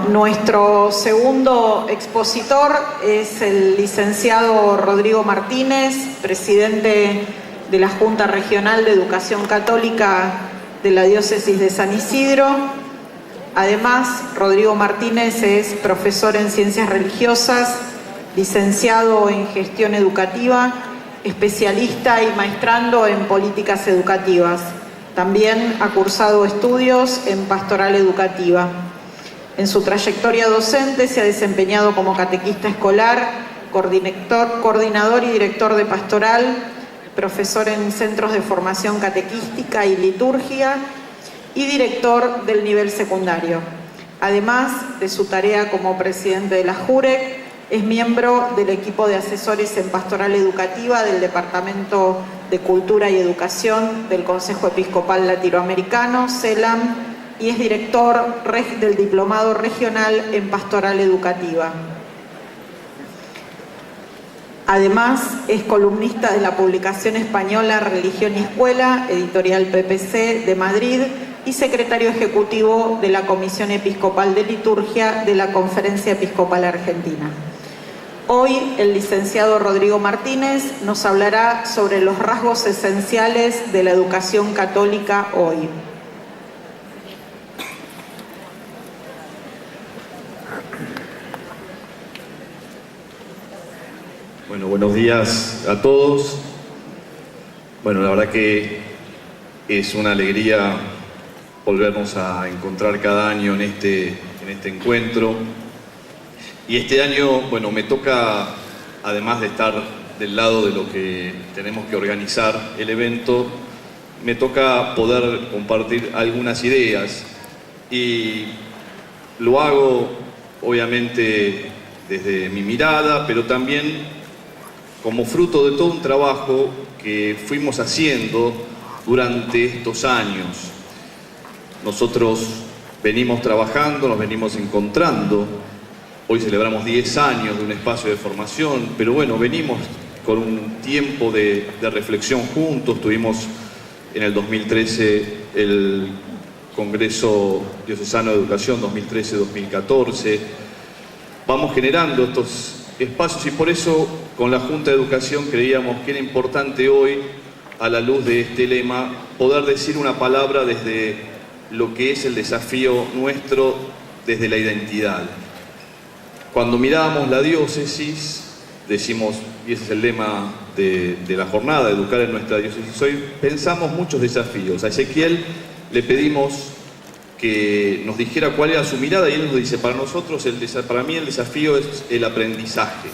nuestro segundo expositor es el licenciado Rodrigo Martínez, presidente de la Junta Regional de Educación Católica de la Diócesis de San Isidro. Además, Rodrigo Martínez es profesor en Ciencias Religiosas, licenciado en Gestión Educativa, especialista y maestrando en Políticas Educativas. También ha cursado estudios en Pastoral Educativa. En su trayectoria docente se ha desempeñado como catequista escolar, coordinador y director de pastoral, profesor en centros de formación catequística y liturgia y director del nivel secundario. Además de su tarea como presidente de la JUREC, es miembro del equipo de asesores en Pastoral Educativa del Departamento de Cultura y Educación del Consejo Episcopal Latinoamericano, CELAM, y es director del Diplomado Regional en Pastoral Educativa. Además, es columnista de la publicación española Religión y Escuela, editorial PPC de Madrid, y secretario ejecutivo de la Comisión Episcopal de Liturgia de la Conferencia Episcopal Argentina. Hoy, el licenciado Rodrigo Martínez nos hablará sobre los rasgos esenciales de la educación católica hoy. Bueno, buenos días a todos. Bueno, la verdad que es una alegría volvernos a encontrar cada año en este encuentro. Y este año, bueno, me toca, además de estar del lado de lo que tenemos que organizar el evento, me toca poder compartir algunas ideas. Y lo hago, obviamente, desde mi mirada, pero también como fruto de todo un trabajo que fuimos haciendo durante estos años. Nosotros venimos trabajando, nos venimos encontrando. Hoy celebramos 10 años de un espacio de formación, pero bueno, venimos con un tiempo de reflexión juntos. Tuvimos en el 2013 el Congreso Diocesano de Educación 2013-2014. Vamos generando estos espacios y por eso con la Junta de Educación creíamos que era importante hoy, a la luz de este lema, poder decir una palabra desde lo que es el desafío nuestro, desde la identidad. Cuando mirábamos la diócesis, decimos, y ese es el lema de la jornada, educar en nuestra diócesis hoy, pensamos muchos desafíos. A Ezequiel le pedimos que nos dijera cuál era su mirada y él nos dice, para mí el desafío es el aprendizaje.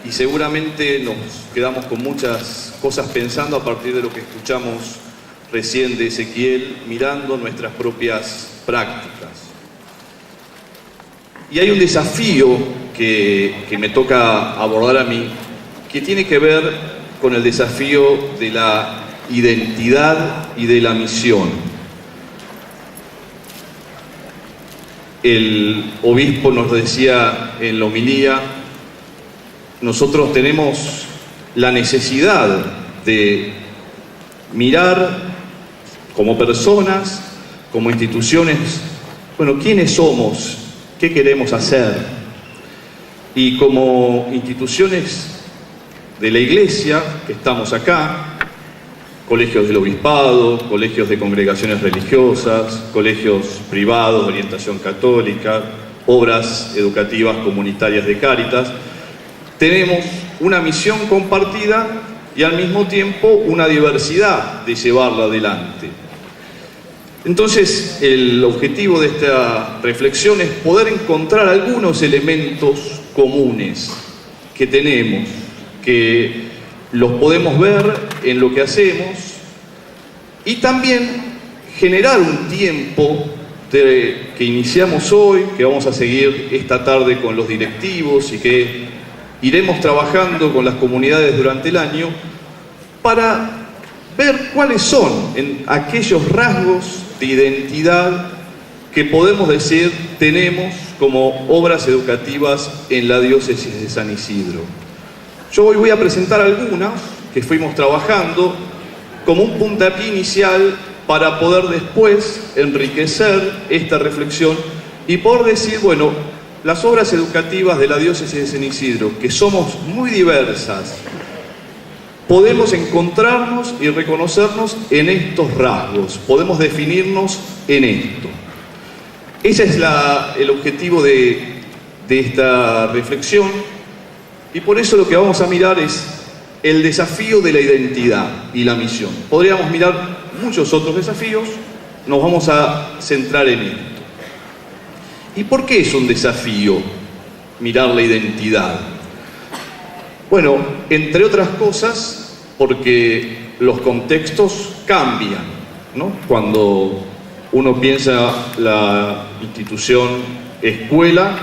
Y seguramente nos quedamos con muchas cosas pensando a partir de lo que escuchamos recién de Ezequiel, mirando nuestras propias prácticas. Y hay un desafío que me toca abordar a mí, que tiene que ver con el desafío de la identidad y de la misión. El obispo nos decía en la homilía, nosotros tenemos la necesidad de mirar como personas, como instituciones, bueno, ¿quiénes somos? ¿Qué queremos hacer? Y como instituciones de la Iglesia, que estamos acá, colegios del obispado, colegios de congregaciones religiosas, colegios privados de orientación católica, obras educativas comunitarias de Cáritas, tenemos una misión compartida y al mismo tiempo una diversidad de llevarla adelante. Entonces, el objetivo de esta reflexión es poder encontrar algunos elementos comunes que tenemos, que los podemos ver en lo que hacemos y también generar un tiempo que iniciamos hoy, que vamos a seguir esta tarde con los directivos y que iremos trabajando con las comunidades durante el año para ver cuáles son aquellos rasgos de identidad que podemos decir tenemos como obras educativas en la diócesis de San Isidro. Yo hoy voy a presentar algunas que fuimos trabajando como un puntapié inicial para poder después enriquecer esta reflexión y poder decir, bueno, las obras educativas de la diócesis de San Isidro, que somos muy diversas, podemos encontrarnos y reconocernos en estos rasgos, podemos definirnos en esto. Ese es el objetivo de esta reflexión, y por eso lo que vamos a mirar es el desafío de la identidad y la misión. Podríamos mirar muchos otros desafíos, nos vamos a centrar en esto. ¿Y por qué es un desafío mirar la identidad? Bueno, entre otras cosas, porque los contextos cambian, ¿no? Cuando uno piensa la institución escuela,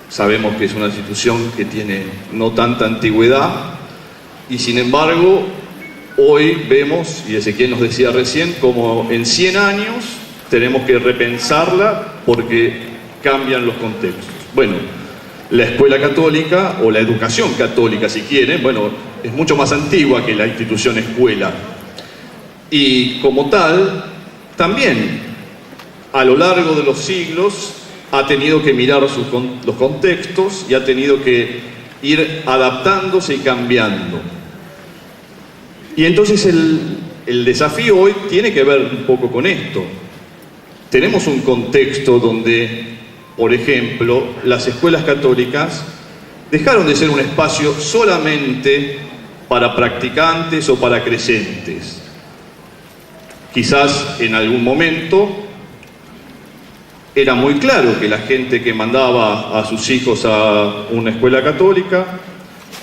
sabemos que es una institución que tiene no tanta antigüedad, y sin embargo, hoy vemos, y Ezequiel nos decía recién, como en 100 años tenemos que repensarla porque cambian los contextos. Bueno, la escuela católica, o la educación católica si quieren, bueno, es mucho más antigua que la institución escuela. Y como tal, también a lo largo de los siglos ha tenido que mirar los contextos y ha tenido que ir adaptándose y cambiando. Y entonces el desafío hoy tiene que ver un poco con esto. Tenemos un contexto donde, por ejemplo, las escuelas católicas dejaron de ser un espacio solamente para practicantes o para creyentes. Quizás en algún momento era muy claro que la gente que mandaba a sus hijos a una escuela católica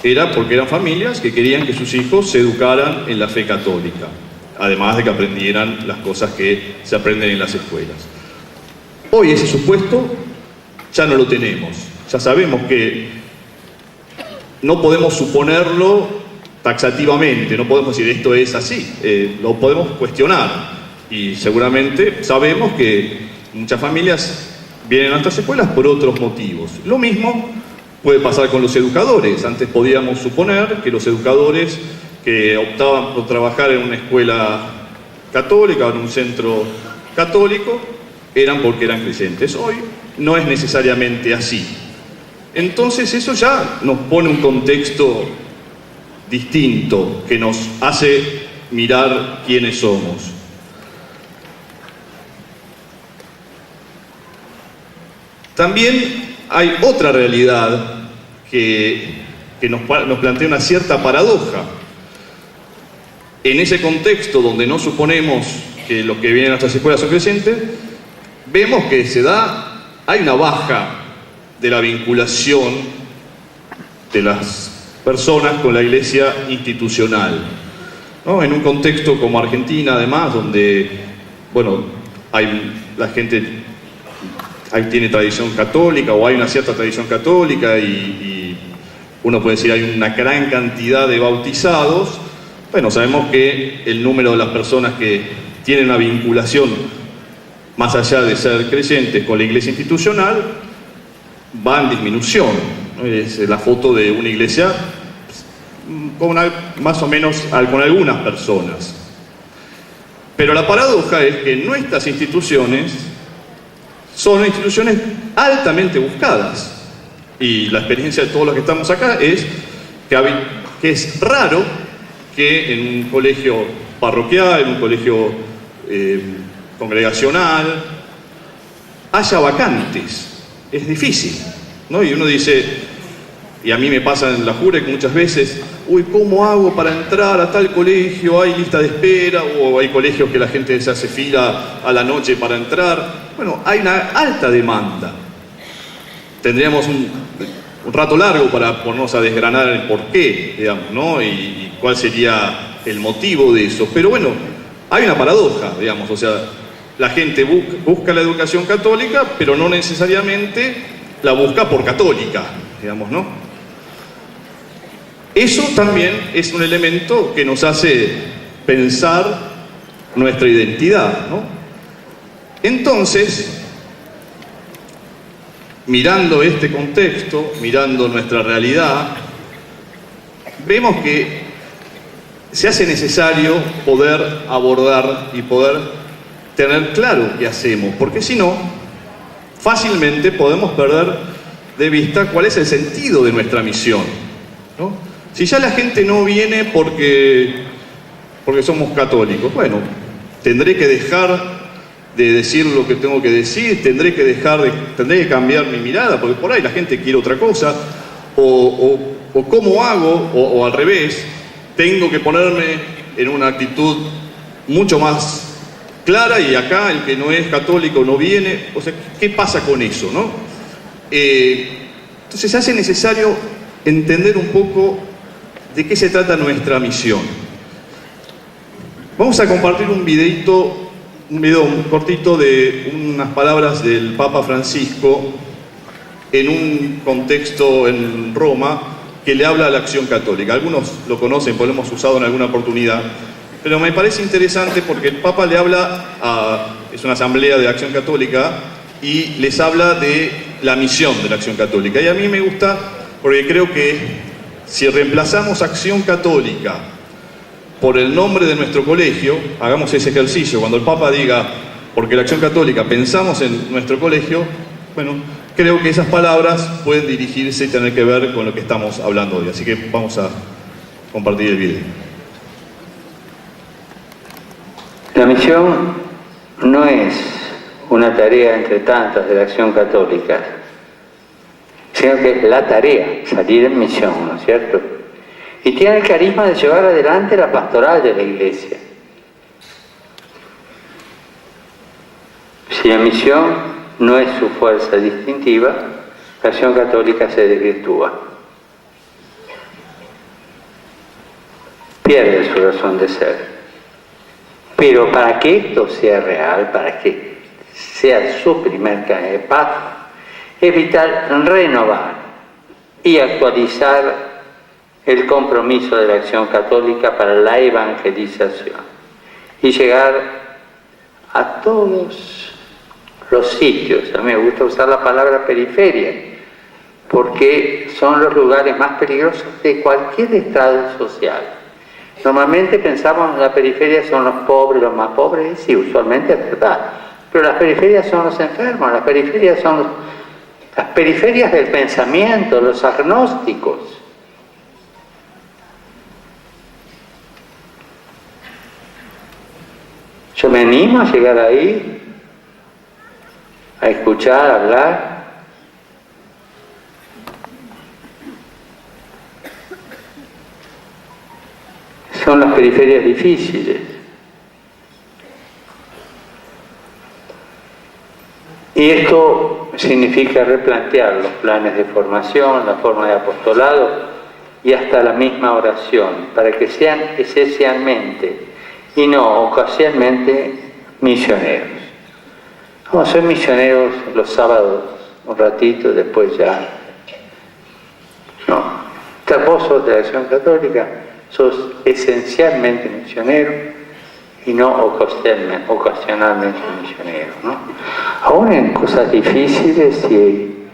era porque eran familias que querían que sus hijos se educaran en la fe católica, además de que aprendieran las cosas que se aprenden en las escuelas. Hoy ese supuesto ya no lo tenemos. Ya sabemos que no podemos suponerlo taxativamente, no podemos decir esto es así, lo podemos cuestionar, y seguramente sabemos que muchas familias vienen a nuestras escuelas por otros motivos. Lo mismo puede pasar con los educadores. Antes podíamos suponer que los educadores que optaban por trabajar en una escuela católica o en un centro católico eran porque eran creyentes. Hoy no es necesariamente así. Entonces eso ya nos pone un contexto distinto que nos hace mirar quiénes somos. También hay otra realidad que nos plantea una cierta paradoja. En ese contexto donde no suponemos que los que vienen a nuestras escuelas son creyentes, vemos que hay una baja de la vinculación de las personas con la iglesia institucional, ¿no? En un contexto como Argentina, además, donde, bueno, la gente tiene tradición católica, o hay una cierta tradición católica, y uno puede decir hay una gran cantidad de bautizados. Bueno, sabemos que el número de las personas que tienen una vinculación más allá de ser creyentes con la iglesia institucional va en disminución, ¿no? Es la foto de una iglesia más o menos con algunas personas. Pero la paradoja es que nuestras instituciones son instituciones altamente buscadas, y la experiencia de todos los que estamos acá es que es raro que en un colegio parroquial, en un colegio congregacional, haya vacantes. Es difícil, ¿no? Y uno dice, y a mí me pasa en la Jure que muchas veces, ¿cómo hago para entrar a tal colegio? ¿Hay lista de espera? ¿O hay colegios que la gente se hace fila a la noche para entrar? Bueno, hay una alta demanda. Tendríamos un rato largo para ponernos a desgranar el porqué, digamos, ¿no? Y cuál sería el motivo de eso. Pero bueno, hay una paradoja, digamos, o sea, la gente busca la educación católica, pero no necesariamente la busca por católica, digamos, ¿no? Eso también es un elemento que nos hace pensar nuestra identidad, ¿no? Entonces, mirando este contexto, mirando nuestra realidad, vemos que se hace necesario poder abordar y poder tener claro qué hacemos, porque si no, fácilmente podemos perder de vista cuál es el sentido de nuestra misión, ¿no? Si ya la gente no viene porque somos católicos, bueno, tendré que dejar de decir lo que tengo que decir, tendré que cambiar mi mirada, porque por ahí la gente quiere otra cosa, o cómo hago, o al revés, tengo que ponerme en una actitud mucho más clara y acá el que no es católico no viene. O sea, ¿qué pasa con eso, no? Entonces se hace necesario entender un poco de qué se trata nuestra misión. Vamos a compartir un video cortito de unas palabras del Papa Francisco en un contexto en Roma que le habla a la Acción Católica. Algunos lo conocen, pues lo hemos usado en alguna oportunidad, pero me parece interesante porque el Papa le habla es una asamblea de Acción Católica y les habla de la misión de la Acción Católica. Y a mí me gusta porque creo que si reemplazamos Acción Católica por el nombre de nuestro colegio, hagamos ese ejercicio, cuando el Papa diga, porque la Acción Católica pensamos en nuestro colegio, bueno, creo que esas palabras pueden dirigirse y tener que ver con lo que estamos hablando hoy. Así que vamos a compartir el video. La misión no es una tarea entre tantas de la Acción Católica, sino que es la tarea, salir en misión, ¿no es cierto? Y tiene el carisma de llevar adelante la pastoral de la Iglesia. Si la misión no es su fuerza distintiva, la Acción Católica se desvirtúa. Pierde su razón de ser. Pero para que esto sea real, para que sea su primer paso, es vital renovar y actualizar el compromiso de la Acción Católica para la evangelización y llegar a todos los sitios. A mí me gusta usar la palabra periferia porque son los lugares más peligrosos de cualquier estrado social. Normalmente pensamos que la periferia son los pobres, los más pobres, sí, usualmente es verdad, pero las periferias son los enfermos, las periferias son las periferias del pensamiento, los agnósticos. Yo me animo a llegar ahí, a escuchar, a hablar. Son las periferias difíciles. Y esto significa replantear los planes de formación, la forma de apostolado y hasta la misma oración, para que sean esencialmente y no ocasionalmente misioneros. Vamos a ser misioneros los sábados, un ratito, después ya. No. Vos sos de la Acción Católica, sos esencialmente misionero y no ocasionalmente misionero, ¿no? Aún en cosas difíciles y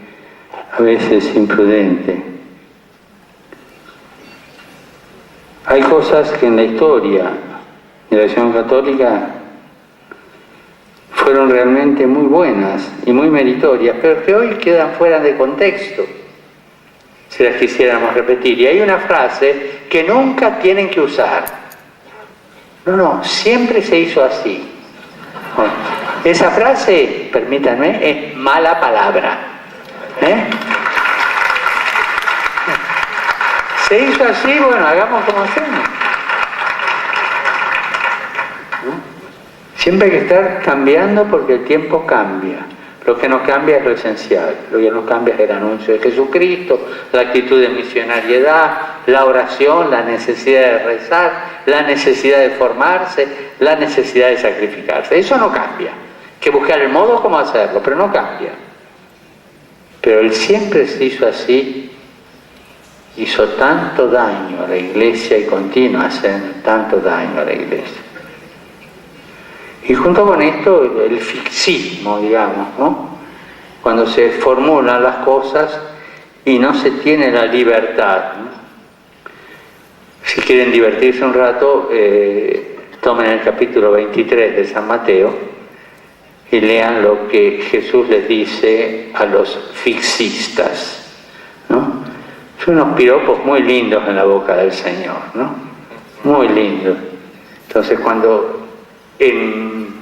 a veces imprudentes. Hay cosas que en la historia de la Acción Católica fueron realmente muy buenas y muy meritorias, pero que hoy quedan fuera de contexto, si las quisiéramos repetir. Y hay una frase que nunca tienen que usar. No, siempre se hizo así. Bueno, esa frase, permítanme, es mala palabra. Se hizo así, bueno, hagamos como hacemos. Siempre hay que estar cambiando porque el tiempo cambia. Lo que no cambia es lo esencial. Lo que no cambia es el anuncio de Jesucristo, la actitud de misionariedad, la oración, la necesidad de rezar, la necesidad de formarse, la necesidad de sacrificarse. Eso no cambia. Hay que buscar el modo como hacerlo, pero no cambia. Pero Él siempre se hizo así. Hizo tanto daño a la Iglesia y continúa haciendo tanto daño a la Iglesia. Y junto con esto, el fixismo, digamos, ¿no? Cuando se formulan las cosas y no se tiene la libertad, ¿no? Si quieren divertirse un rato, tomen el capítulo 23 de San Mateo y lean lo que Jesús les dice a los fixistas, ¿no? Son unos piropos muy lindos en la boca del Señor, ¿no? Muy lindos. Entonces, cuando en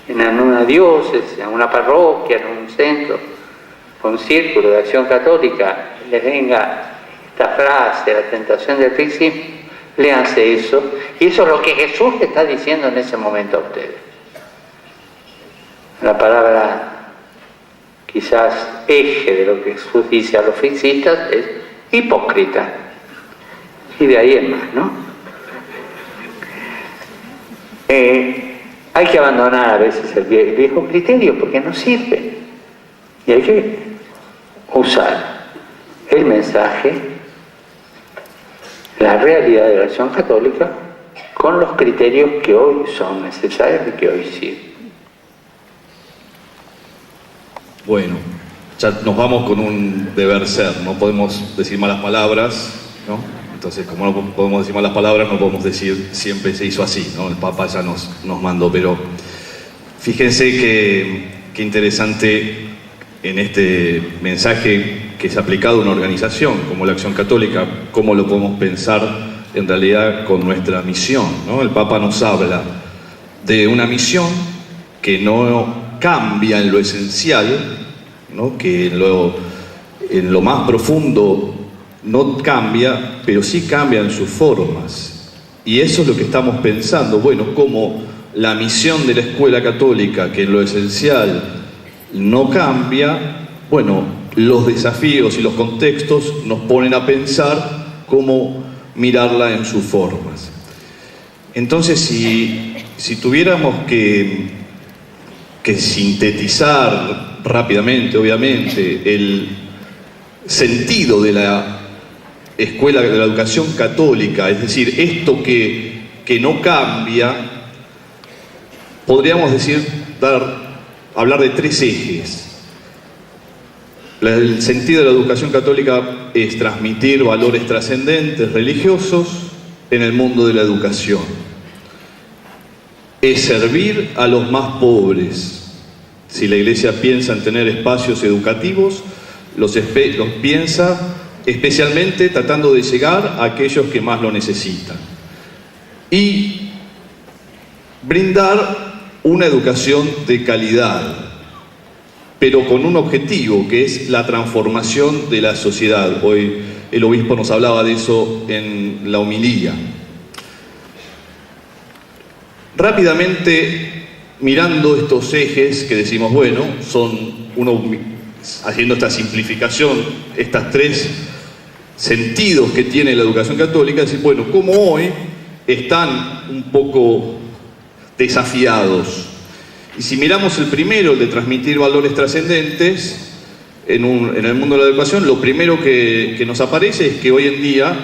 una diócesis, en una parroquia, en un centro, con círculo de acción católica, les venga esta frase, la tentación del fixismo, léanse eso, y eso es lo que Jesús le está diciendo en ese momento a ustedes. La palabra quizás eje de lo que Jesús dice a los fixistas es hipócrita, y de ahí es más, ¿no? Hay que abandonar a veces el viejo criterio porque no sirve, y hay que usar el mensaje, la realidad de la acción católica con los criterios que hoy son necesarios y que hoy sirven. Bueno, ya nos vamos con un deber ser, no podemos decir malas palabras, ¿no? Entonces, como no podemos decir malas palabras, no podemos decir siempre se hizo así, ¿no? El Papa ya nos mandó, pero fíjense qué interesante en este mensaje que es aplicado a una organización como la Acción Católica, cómo lo podemos pensar en realidad con nuestra misión, ¿no? El Papa nos habla de una misión que no cambia en lo esencial, ¿no? Que en lo más profundo no cambia, pero sí cambia en sus formas. Y eso es lo que estamos pensando, bueno, como la misión de la Escuela Católica, que en lo esencial no cambia, bueno, los desafíos y los contextos nos ponen a pensar cómo mirarla en sus formas. Entonces, si tuviéramos que sintetizar rápidamente, obviamente, el sentido de la escuela de la educación católica, es decir, esto que no cambia, podríamos decir, hablar de tres ejes. El sentido de la educación católica es transmitir valores trascendentes, religiosos, en el mundo de la educación. Es servir a los más pobres. Si la Iglesia piensa en tener espacios educativos, los piensa especialmente tratando de llegar a aquellos que más lo necesitan. Y brindar una educación de calidad, pero con un objetivo, que es la transformación de la sociedad. Hoy el obispo nos hablaba de eso en la homilía. Rápidamente, mirando estos ejes que decimos, bueno, haciendo esta simplificación, estas tres sentidos que tiene la educación católica, decir, bueno, ¿cómo hoy están un poco desafiados? Y si miramos el primero, el de transmitir valores trascendentes en el mundo de la educación, lo primero que nos aparece es que hoy en día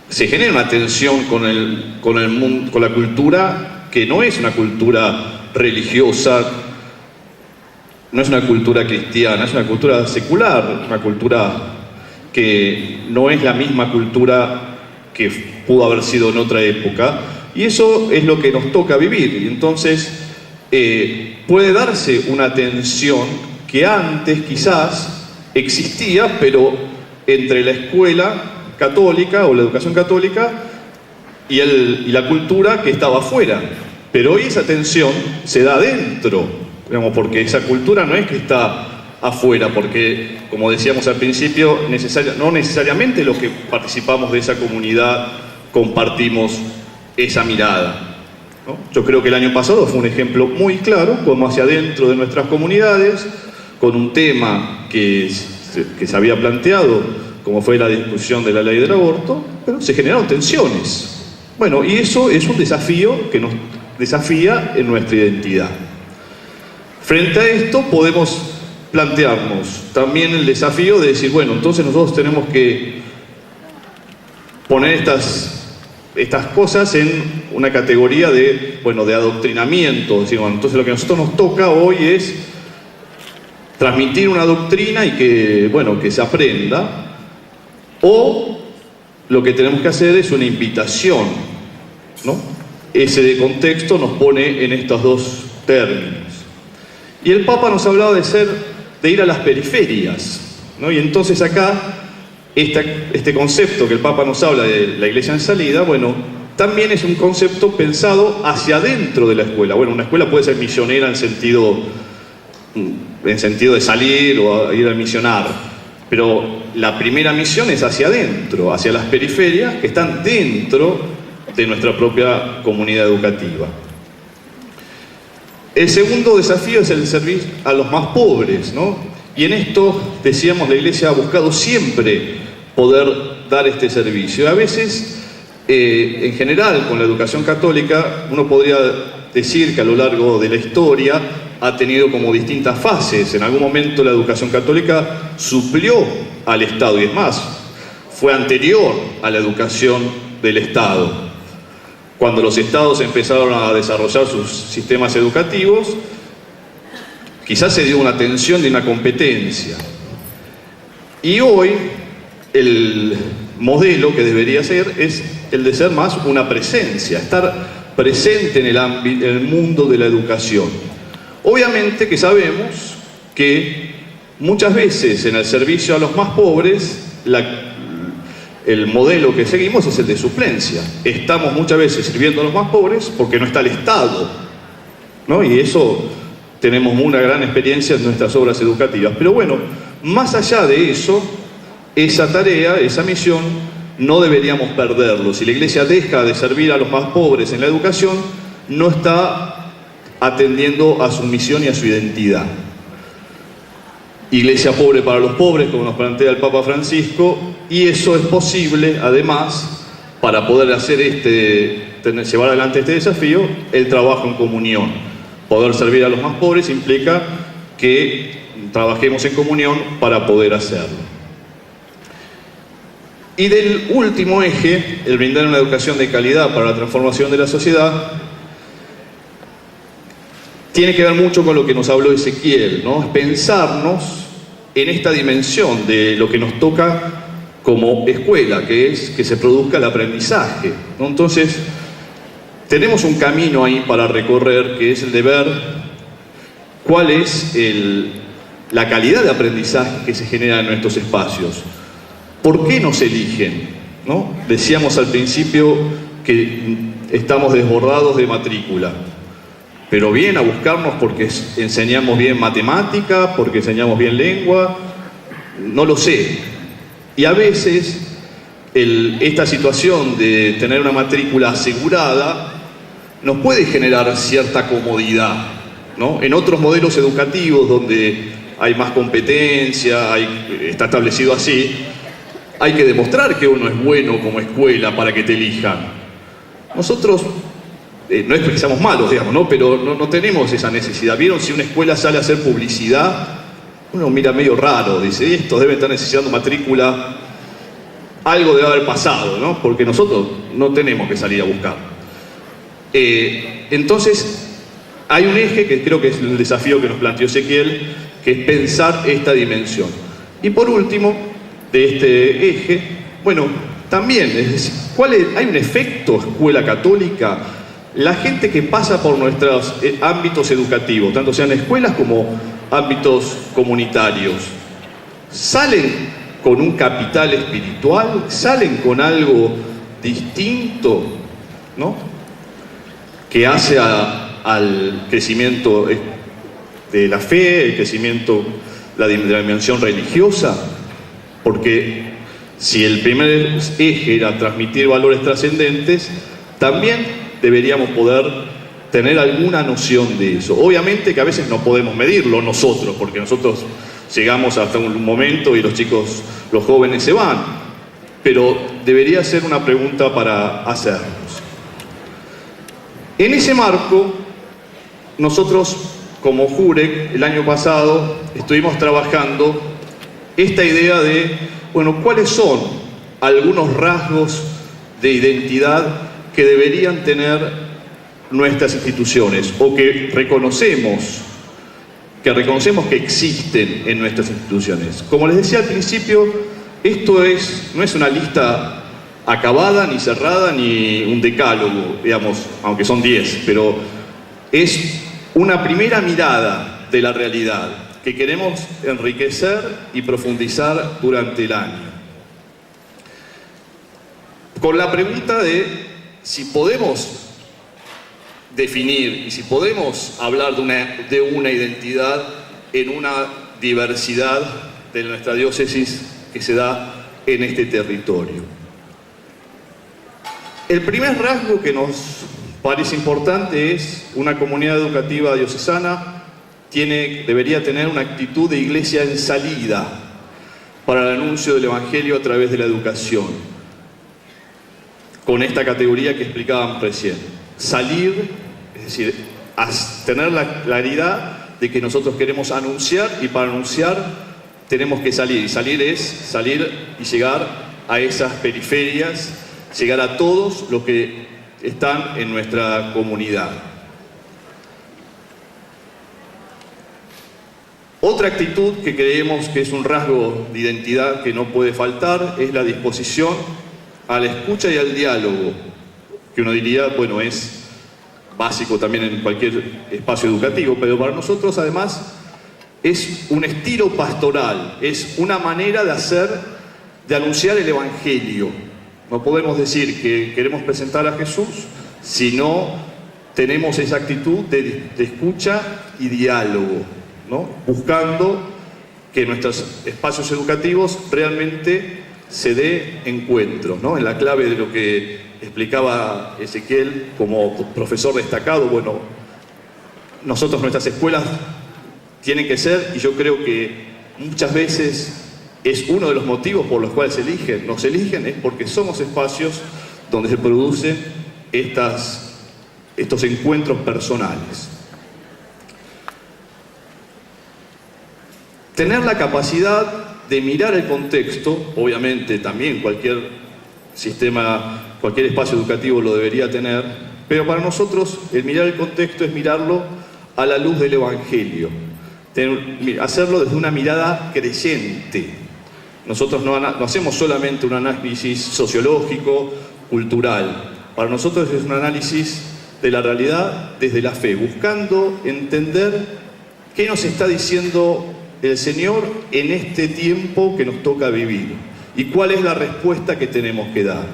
se genera una tensión con la cultura, que no es una cultura religiosa, no es una cultura cristiana, es una cultura secular, una cultura que no es la misma cultura que pudo haber sido en otra época, y eso es lo que nos toca vivir. Y entonces puede darse una tensión que antes quizás existía, pero entre la escuela católica o la educación católica y la cultura que estaba afuera. Pero hoy esa tensión se da dentro, digamos, porque esa cultura no es que está afuera, porque, como decíamos al principio, no necesariamente los que participamos de esa comunidad compartimos esa mirada, ¿no? Yo creo que el año pasado fue un ejemplo muy claro, como hacia adentro de nuestras comunidades, con un tema que se había planteado, como fue la discusión de la ley del aborto, pero se generaron tensiones. Bueno, y eso es un desafío que nos desafía en nuestra identidad. Frente a esto podemos plantearnos también el desafío de decir, bueno, entonces nosotros tenemos que poner estas cosas en una categoría de adoctrinamiento. Es decir, bueno, entonces lo que a nosotros nos toca hoy es transmitir una doctrina y que se aprenda, o lo que tenemos que hacer es una invitación, ¿no? Ese contexto nos pone en estos dos términos. Y el Papa nos hablaba de ir a las periferias, ¿no? Y entonces acá, este concepto que el Papa nos habla de la iglesia en salida, bueno, también es un concepto pensado hacia adentro de la escuela. Bueno, una escuela puede ser misionera en sentido de salir o ir a misionar, pero la primera misión es hacia adentro, hacia las periferias que están dentro de nuestra propia comunidad educativa. El segundo desafío es el servir a los más pobres, ¿no? Y en esto, decíamos, la Iglesia ha buscado siempre poder dar este servicio. A veces, en general, con la educación católica, uno podría decir que a lo largo de la historia ha tenido como distintas fases. En algún momento la educación católica suplió al Estado, y es más, fue anterior a la educación del Estado. Cuando los estados empezaron a desarrollar sus sistemas educativos, quizás se dio una tensión de una competencia. Y hoy el modelo que debería ser es el de ser más una presencia, estar presente en el mundo de la educación. Obviamente que sabemos que muchas veces en el servicio a los más pobres, el modelo que seguimos es el de suplencia. Estamos muchas veces sirviendo a los más pobres porque no está el Estado, ¿no? Y eso tenemos una gran experiencia en nuestras obras educativas. Pero bueno, más allá de eso, esa tarea, esa misión, no deberíamos perderlo. Si la Iglesia deja de servir a los más pobres en la educación, no está atendiendo a su misión y a su identidad. Iglesia pobre para los pobres, como nos plantea el Papa Francisco, y eso es posible, además, para poder hacer llevar adelante este desafío, el trabajo en comunión. Poder servir a los más pobres implica que trabajemos en comunión para poder hacerlo. Y del último eje, el brindar una educación de calidad para la transformación de la sociedad, tiene que ver mucho con lo que nos habló Ezequiel, ¿no? Es pensarnos en esta dimensión de lo que nos toca como escuela, que es que se produzca el aprendizaje, ¿no? Entonces, tenemos un camino ahí para recorrer, que es el de ver cuál es la calidad de aprendizaje que se genera en nuestros espacios. ¿Por qué nos eligen? ¿No? Decíamos al principio que estamos desbordados de matrícula. Pero vienen a buscarnos porque enseñamos bien matemática, porque enseñamos bien lengua, no lo sé. Y a veces esta situación de tener una matrícula asegurada nos puede generar cierta comodidad, ¿no? En otros modelos educativos donde hay más competencia, está establecido así, hay que demostrar que uno es bueno como escuela para que te elijan. Nosotros no es que seamos malos, digamos, ¿no? Pero no tenemos esa necesidad. ¿Vieron? Si una escuela sale a hacer publicidad, uno mira medio raro, dice, estos deben estar necesitando matrícula, algo debe haber pasado, ¿no? Porque nosotros no tenemos que salir a buscar. Entonces, hay un eje que creo que es el desafío que nos planteó Ezequiel, que es pensar esta dimensión. Y por último, de este eje, bueno, también, es decir, ¿hay un efecto escuela católica? La gente que pasa por nuestros ámbitos educativos, tanto sean escuelas como ámbitos comunitarios, ¿salen con un capital espiritual? ¿Salen con algo distinto, ¿no? Que hace al crecimiento de la fe, el crecimiento de la dimensión religiosa? Porque si el primer eje era transmitir valores trascendentes, también deberíamos poder tener alguna noción de eso. Obviamente que a veces no podemos medirlo nosotros, porque nosotros llegamos hasta un momento y los chicos, los jóvenes se van, pero debería ser una pregunta para hacernos. En ese marco, nosotros como JUREC, el año pasado, estuvimos trabajando esta idea de, bueno, ¿cuáles son algunos rasgos de identidad que deberían tener nuestras instituciones o que reconocemos que existen en nuestras instituciones? Como les decía al principio, esto no es una lista acabada, ni cerrada, ni un decálogo, digamos, aunque son 10, pero es una primera mirada de la realidad, que queremos enriquecer y profundizar durante el año. Con la pregunta de si podemos definir y si podemos hablar de una identidad en una diversidad de nuestra diócesis que se da en este territorio. El primer rasgo que nos parece importante es una comunidad educativa diocesana debería tener una actitud de iglesia en salida para el anuncio del Evangelio a través de la educación, con esta categoría que explicaban recién. Salir, es decir, tener la claridad de que nosotros queremos anunciar, y para anunciar tenemos que salir, y salir es salir y llegar a esas periferias, llegar a todos los que están en nuestra comunidad. Otra actitud que creemos que es un rasgo de identidad que no puede faltar es la disposición a la escucha y al diálogo, que uno diría, bueno, es básico también en cualquier espacio educativo, pero para nosotros además es un estilo pastoral, es una manera de anunciar el Evangelio. No podemos decir que queremos presentar a Jesús si no tenemos esa actitud de escucha y diálogo, ¿no? Buscando que en nuestros espacios educativos realmente se dé encuentro, ¿no? En la clave de lo que explicaba Ezequiel como profesor destacado, bueno, nuestras escuelas tienen que ser, y yo creo que muchas veces es uno de los motivos por los cuales nos eligen es porque somos espacios donde se producen estos encuentros personales. Tener la capacidad de mirar el contexto, obviamente también cualquier espacio educativo lo debería tener, pero para nosotros el mirar el contexto es mirarlo a la luz del Evangelio, hacerlo desde una mirada creyente. Nosotros no hacemos solamente un análisis sociológico, cultural, para nosotros es un análisis de la realidad desde la fe, buscando entender qué nos está diciendo el Señor en este tiempo que nos toca vivir y cuál es la respuesta que tenemos que dar.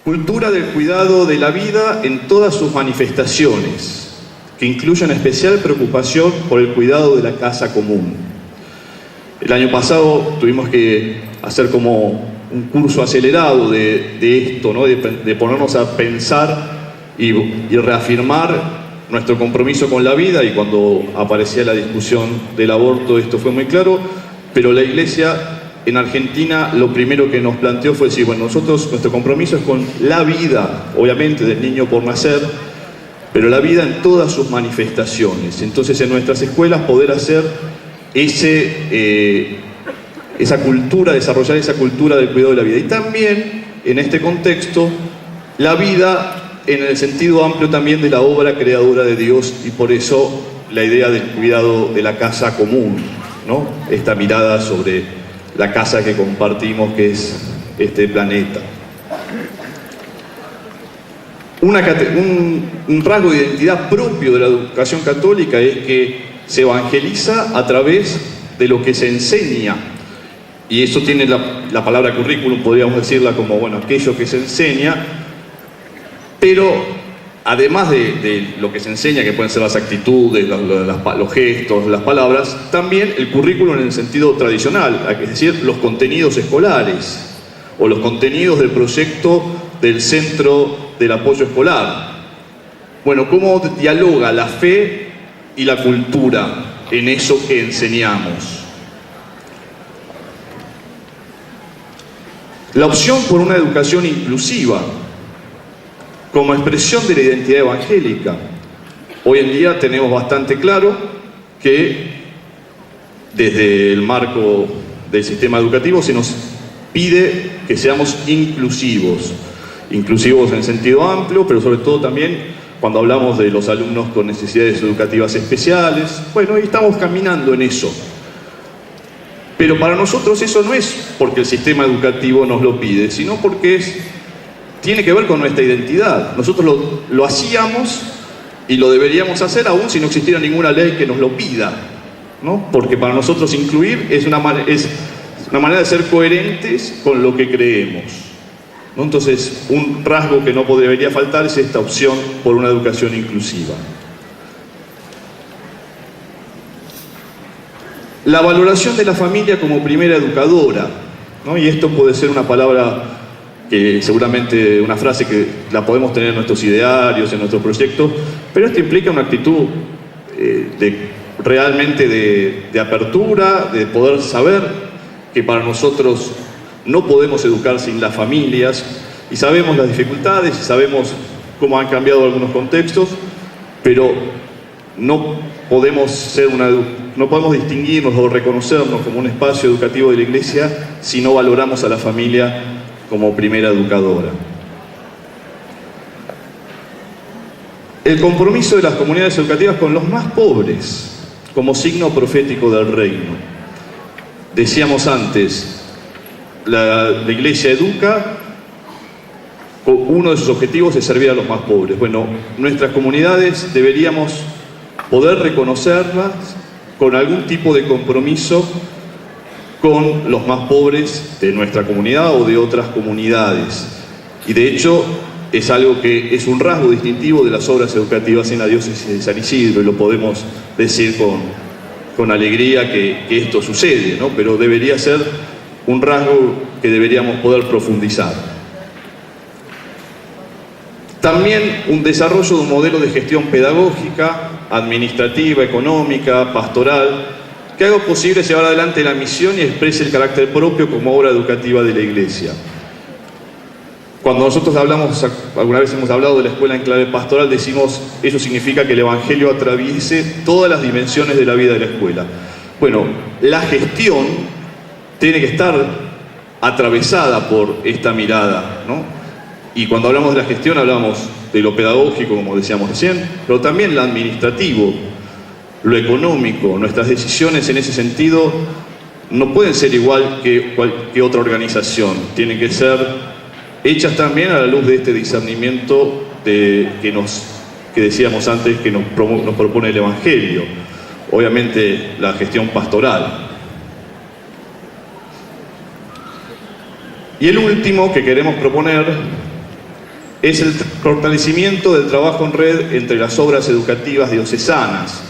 Cultura del cuidado de la vida en todas sus manifestaciones, que incluyen especial preocupación por el cuidado de la casa común. El año pasado tuvimos que hacer como un curso acelerado de esto, ¿no? de ponernos a pensar y reafirmar nuestro compromiso con la vida, y cuando aparecía la discusión del aborto esto fue muy claro, pero la Iglesia en Argentina lo primero que nos planteó fue decir, bueno, nuestro compromiso es con la vida, obviamente del niño por nacer, pero la vida en todas sus manifestaciones. Entonces en nuestras escuelas poder hacer esa cultura, desarrollar esa cultura del cuidado de la vida. Y también en este contexto, la vida en el sentido amplio también de la obra creadora de Dios, y por eso la idea del cuidado de la casa común, ¿no? Esta mirada sobre la casa que compartimos, que es este planeta. Un rasgo de identidad propio de la educación católica es que se evangeliza a través de lo que se enseña, y eso tiene la palabra currículum, podríamos decirla como, bueno, aquello que se enseña. Pero además de lo que se enseña, que pueden ser las actitudes, los gestos, las palabras, también el currículum en el sentido tradicional, es decir, los contenidos escolares o los contenidos del proyecto del Centro del Apoyo Escolar. Bueno, ¿cómo dialoga la fe y la cultura en eso que enseñamos? La opción por una educación inclusiva como expresión de la identidad evangélica. Hoy en día tenemos bastante claro que desde el marco del sistema educativo se nos pide que seamos inclusivos en sentido amplio, pero sobre todo también cuando hablamos de los alumnos con necesidades educativas especiales. Bueno, y estamos caminando en eso. Pero para nosotros eso no es porque el sistema educativo nos lo pide, sino porque es tiene que ver con nuestra identidad. Nosotros lo hacíamos y lo deberíamos hacer aún si no existiera ninguna ley que nos lo pida, ¿no? Porque para nosotros incluir es una manera de ser coherentes con lo que creemos, ¿no? Entonces, un rasgo que no debería faltar es esta opción por una educación inclusiva. La valoración de la familia como primera educadora, ¿no? Y esto puede ser una palabra que seguramente, una frase que la podemos tener en nuestros idearios, en nuestros proyectos, pero esto implica una actitud realmente de apertura, de poder saber que para nosotros no podemos educar sin las familias, y sabemos las dificultades, y sabemos cómo han cambiado algunos contextos, pero no podemos distinguirnos o reconocernos como un espacio educativo de la Iglesia si no valoramos a la familia como primera educadora. El compromiso de las comunidades educativas con los más pobres como signo profético del reino. Decíamos antes, la Iglesia educa, uno de sus objetivos es servir a los más pobres. Bueno, nuestras comunidades deberíamos poder reconocerlas con algún tipo de compromiso con los más pobres de nuestra comunidad o de otras comunidades. Y de hecho es algo que es un rasgo distintivo de las obras educativas en la diócesis de San Isidro, y lo podemos decir con alegría que esto sucede, ¿no? Pero debería ser un rasgo que deberíamos poder profundizar. También un desarrollo de un modelo de gestión pedagógica, administrativa, económica, pastoral, que haga posible llevar adelante la misión y exprese el carácter propio como obra educativa de la Iglesia. Cuando nosotros alguna vez hemos hablado de la escuela en clave pastoral, decimos, eso significa que el Evangelio atraviese todas las dimensiones de la vida de la escuela. Bueno, la gestión tiene que estar atravesada por esta mirada, ¿no? Y cuando hablamos de la gestión hablamos de lo pedagógico, como decíamos recién, pero también lo administrativo, lo económico. Nuestras decisiones en ese sentido no pueden ser igual que otra organización, tienen que ser hechas también a la luz de este discernimiento que decíamos antes que nos propone el Evangelio. Obviamente la gestión pastoral. Y el último que queremos proponer es el fortalecimiento del trabajo en red entre las obras educativas diocesanas,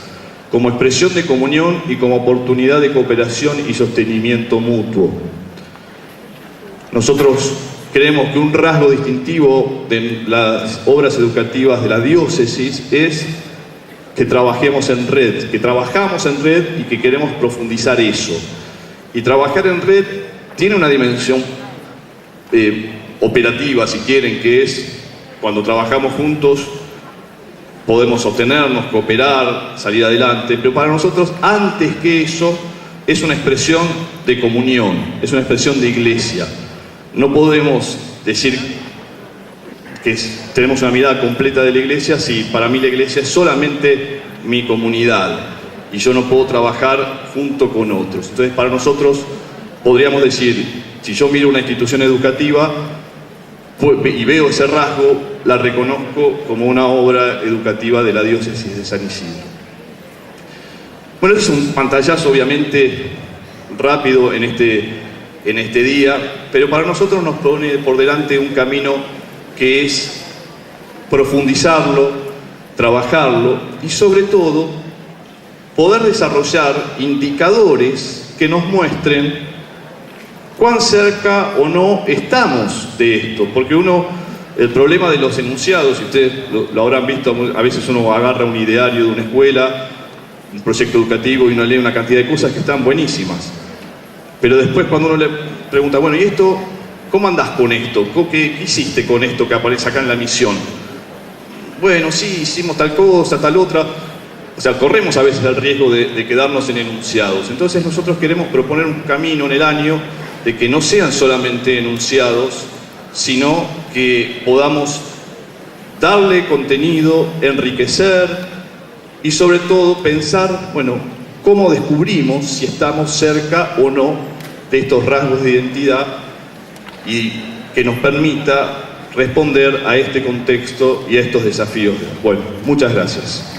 como expresión de comunión y como oportunidad de cooperación y sostenimiento mutuo. Nosotros creemos que un rasgo distintivo de las obras educativas de la diócesis es que trabajamos en red y que queremos profundizar eso. Y trabajar en red tiene una dimensión operativa, si quieren, que es cuando trabajamos juntos podemos sostenernos, cooperar, salir adelante, pero para nosotros, antes que eso, es una expresión de comunión, es una expresión de iglesia. No podemos decir que tenemos una mirada completa de la iglesia si para mí la iglesia es solamente mi comunidad y yo no puedo trabajar junto con otros. Entonces, para nosotros podríamos decir, si yo miro una institución educativa y veo ese rasgo, la reconozco como una obra educativa de la diócesis de San Isidro. Bueno, es un pantallazo obviamente rápido en este día, pero para nosotros nos pone por delante un camino que es profundizarlo, trabajarlo y sobre todo poder desarrollar indicadores que nos muestren cuán cerca o no estamos de esto, porque el problema de los enunciados, y ustedes lo habrán visto, a veces uno agarra un ideario de una escuela, un proyecto educativo y uno lee una cantidad de cosas que están buenísimas. Pero después cuando uno le pregunta, bueno, ¿y esto? ¿Cómo andás con esto? ¿Qué hiciste con esto que aparece acá en la misión? Bueno, sí, hicimos tal cosa, tal otra. O sea, corremos a veces el riesgo de quedarnos en enunciados. Entonces nosotros queremos proponer un camino en el año de que no sean solamente enunciados, sino que podamos darle contenido, enriquecer y sobre todo pensar, bueno, cómo descubrimos si estamos cerca o no de estos rasgos de identidad y que nos permita responder a este contexto y a estos desafíos. Bueno, muchas gracias.